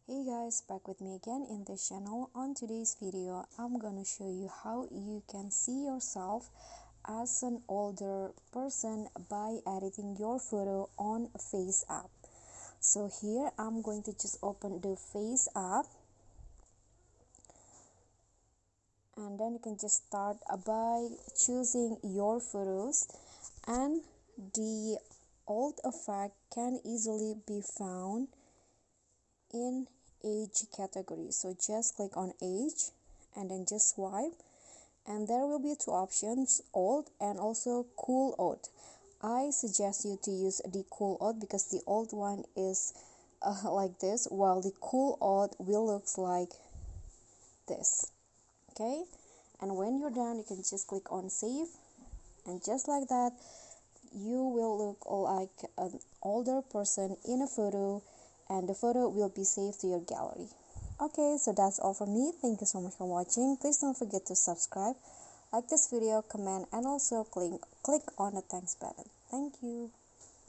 Hey guys, back with me again in this channel. On today's video, I'm gonna show you how you can see yourself as an older person by editing your photo on FaceApp. So here I'm going to just open the FaceApp, and then you can just start by choosing your photos, and the old effect can easily be found in age category. So just click on age and then just swipe, and there will be two options, old and also cool old. I suggest you to use the cool old because the old one is like this, while the cool old will looks like this. Okay, and when you're done, you can just click on save, and just like that, you will look like an older person in a photo, and the photo will be saved to your gallery. Okay, so that's all from me. Thank you so much for watching. Please don't forget to subscribe, like this video, comment, and also click on the thanks button. Thank you.